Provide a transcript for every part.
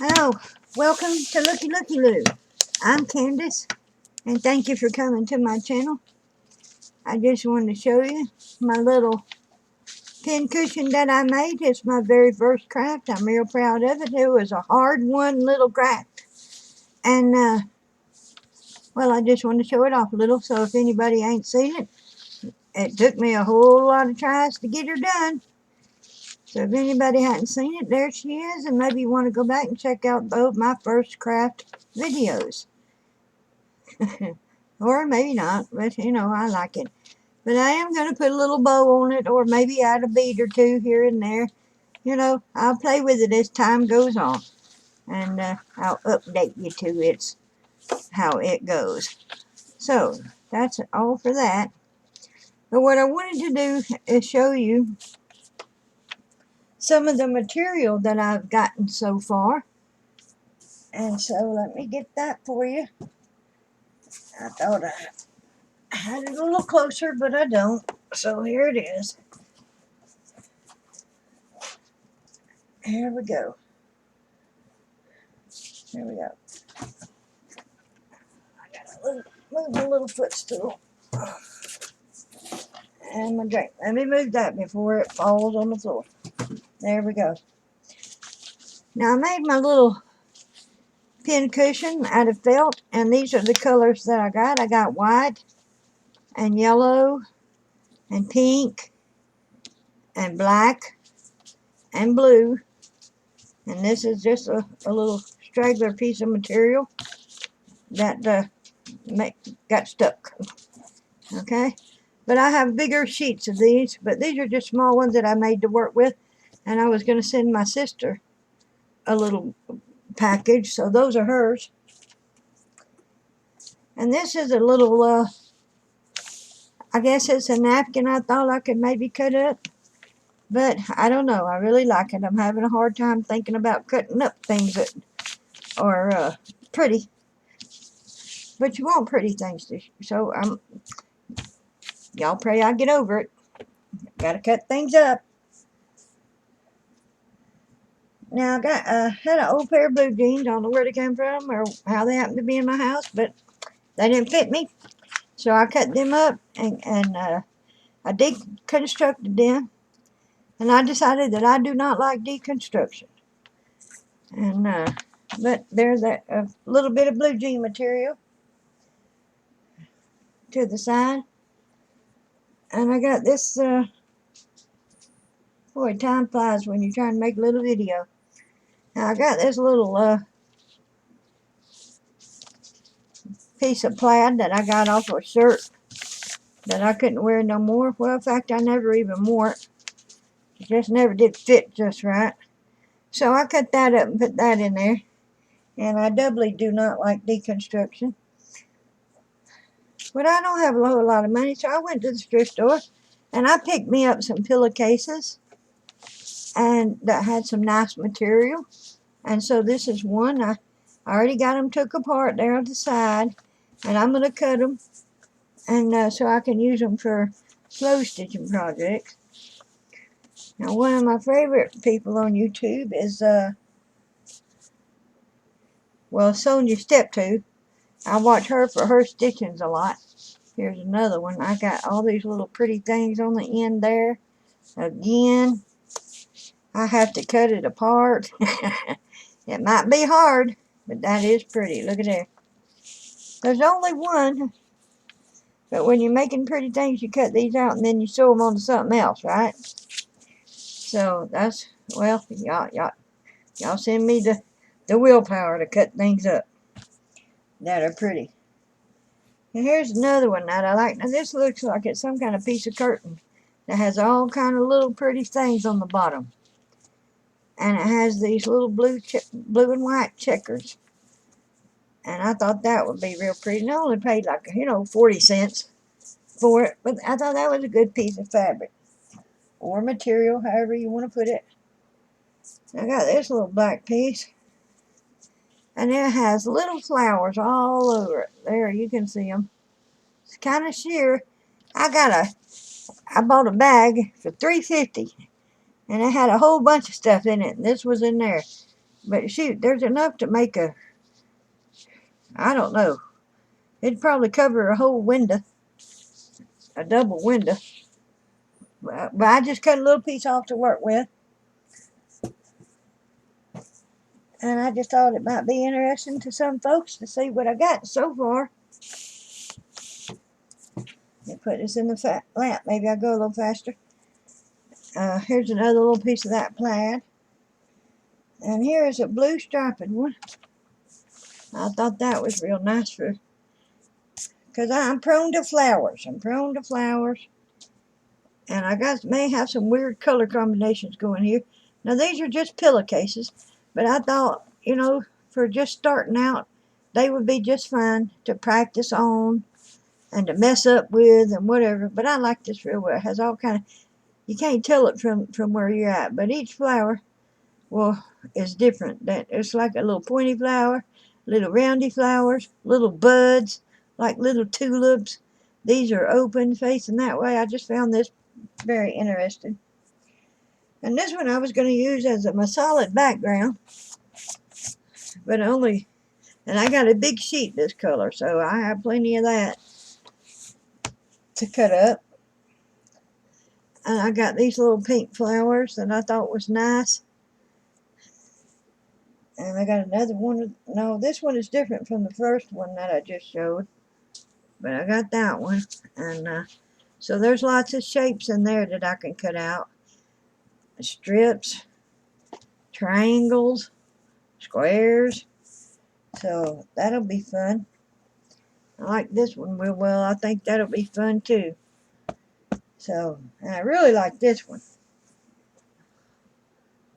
Oh, welcome to Looky Looky Loo. I'm Candace, and thank you for coming to my channel. I just wanted to show you my little pin cushion that I made. It's my very first craft. I'm real proud of it. It was a hard-won little craft. And, well, I just wanted to show it off a little, so if anybody ain't seen it, it took me a whole lot of tries to get her done. So if anybody hadn't seen it, there she is, and maybe you want to go back and check out both my first craft videos. Or maybe not, but you know, I like it. But I am going to put a little bow on it, or maybe add a bead or two here and there. You know, I'll play with it as time goes on. And I'll update you to it's how it goes. So, that's all for that. But what I wanted to do is show you some of the material that I've gotten so far. And so, let me get that for you. I thought I had it a little closer, but I don't. So, here it is. Here we go. There we go. I gotta move my little footstool. And my drink. Let me move that before it falls on the floor. There we go. Now I made my little pin cushion out of felt, and these are the colors that I got. I got white and yellow and pink and black and blue. And this is just a little straggler piece of material that got stuck. Okay? But I have bigger sheets of these, but these are just small ones that I made to work with. And I was going to send my sister a little package, so those are hers. And this is a little, I guess it's a napkin I thought I could maybe cut up. But I don't know. I really like it. I'm having a hard time thinking about cutting up things that are pretty. But you want pretty things, so y'all pray I get over it. Gotta cut things up. Now I had an old pair of blue jeans. I don't know where they came from or how they happened to be in my house, but they didn't fit me. So I cut them up and I deconstructed them. And I decided that I do not like deconstruction. And but there's a little bit of blue jean material to the side. And I got this, boy, time flies when you're trying to make a little video. Now I got this little piece of plaid that I got off a shirt that I couldn't wear no more. Well, in fact, I never even wore it. It just never did fit just right. So I cut that up and put that in there. And I doubly do not like deconstruction. But I don't have a whole lot of money, so I went to the thrift store and I picked me up some pillowcases and that had some nice material. And so this is one. I already got them took apart there on the side, and I'm going to cut them and so I can use them for flow stitching projects. Now, one of my favorite people on YouTube is well, Sonia Steptooth. I watch her for her stitchings a lot. Here's another one. I got all these little pretty things on the end there. Again, I have to cut it apart. It might be hard, but that is pretty. Look at there. There's only one, but when you're making pretty things, you cut these out and then you sew them onto something else, right? So that's, well, y'all send me the willpower to cut things up that are pretty. And here's another one that I like. Now this looks like it's some kind of piece of curtain that has all kind of little pretty things on the bottom. And it has these little blue and white checkers. And I thought that would be real pretty. And I only paid like, 40 cents for it. But I thought that was a good piece of fabric. Or material, however you want to put it. I got this little black piece. And it has little flowers all over it. There, you can see them. It's kind of sheer. I bought a bag for $3.50. And it had a whole bunch of stuff in it. And this was in there. But shoot, there's enough to make a, I don't know, it'd probably cover a whole window, a double window. But I just cut a little piece off to work with. And I just thought it might be interesting to some folks to see what I got so far. Let me put this in the lamp. Maybe I'll go a little faster. Here's another little piece of that plaid. And here is a blue striped one. I thought that was real nice for, because I'm prone to flowers. I'm prone to flowers. And I may have some weird color combinations going here. Now these are just pillowcases, but I thought, you know, for just starting out, they would be just fine to practice on and to mess up with and whatever. But I like this real well. It has all kind of, you can't tell it from where you're at, but each flower, well, is different. That it's like a little pointy flower, little roundy flowers, little buds, like little tulips. These are open facing that way. I just found this very interesting. And this one I was going to use as my solid background, but only, and I got a big sheet this color, so I have plenty of that to cut up. And I got these little pink flowers that I thought was nice. And I got another one. No, this one is different from the first one that I just showed. But I got that one. And so there's lots of shapes in there that I can cut out. Strips, triangles, squares. So that'll be fun. I like this one real well. I think that'll be fun too. So, and I really like this one.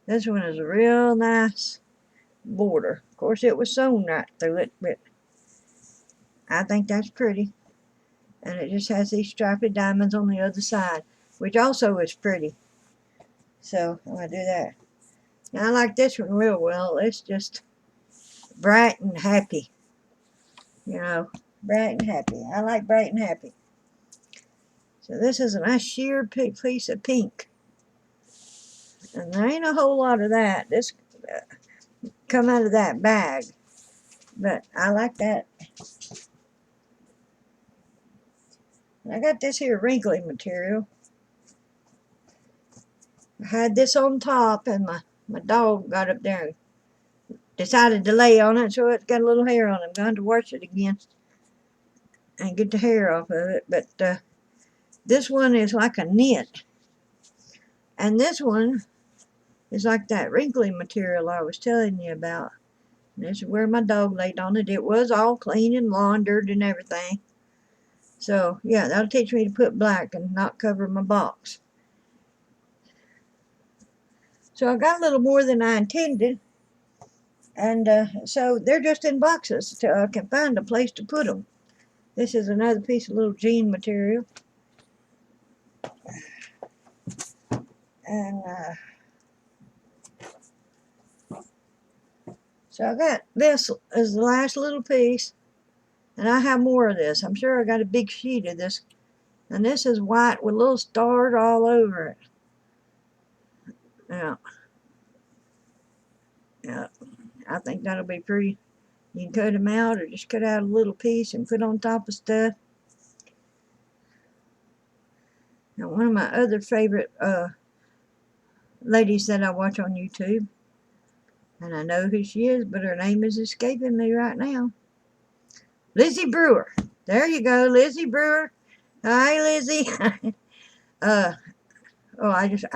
This one is a real nice border. Of course, it was sewn right through it, but I think that's pretty. And it just has these striped diamonds on the other side, which also is pretty. So, I'm going to do that. Now, I like this one real well. It's just bright and happy. You know, bright and happy. I like bright and happy. So, this is a nice sheer piece of pink. And there ain't a whole lot of that. This come out of that bag. But I like that. I got this here wrinkly material. I had this on top, and my dog got up there and decided to lay on it, so it's got a little hair on it. I'm going to wash it again and get the hair off of it. But this one is like a knit. And this one is like that wrinkly material I was telling you about. And this is where my dog laid on it. It was all clean and laundered and everything. So, yeah, that'll teach me to put black and not cover my box. So I got a little more than I intended. And so they're just in boxes till I can find a place to put them. This is another piece of little jean material. And so I got this as the last little piece. And I have more of this. I'm sure I got a big sheet of this. And this is white with little stars all over it. Yeah, I think that'll be pretty. You can cut them out or just cut out a little piece and put on top of stuff. Now, one of my other favorite ladies that I watch on YouTube, and I know who she is, but her name is escaping me right now. Lizzie Brewer. There you go, Lizzie Brewer. Hi, Lizzie. I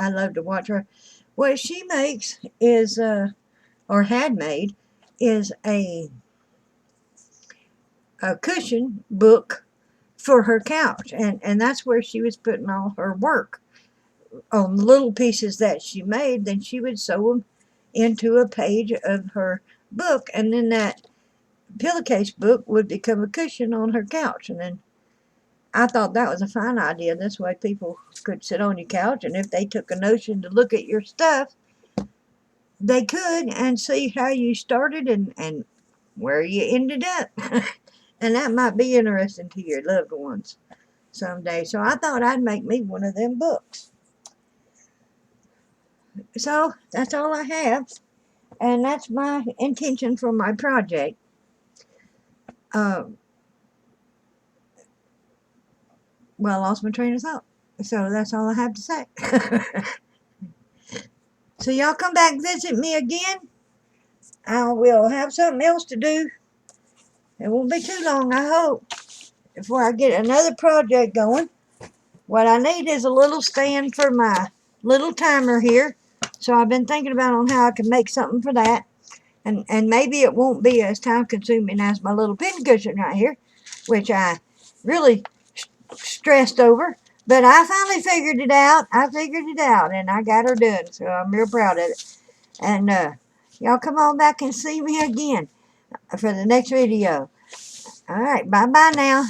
love to watch her. What she makes is, or had made, is a cushion book for her couch. And that's where she was putting all her work. On the little pieces that she made, then she would sew them into a page of her book. And then that pillowcase book would become a cushion on her couch. And then I thought that was a fine idea. This way people could sit on your couch, and if they took a notion to look at your stuff, they could and see how you started and where you ended up. And that might be interesting to your loved ones someday. So I thought I'd make me one of them books. So that's all I have. And that's my intention for my project. Well, I lost my train of thought. So that's all I have to say. So y'all come back and visit me again. I will have something else to do. It won't be too long, I hope, before I get another project going. What I need is a little stand for my little timer here. So I've been thinking about on how I can make something for that. And maybe it won't be as time consuming as my little pincushion right here, which I really stressed over. But I finally figured it out. And I got her done. So I'm real proud of it. And y'all come on back and see me again for the next video. All right, bye-bye now.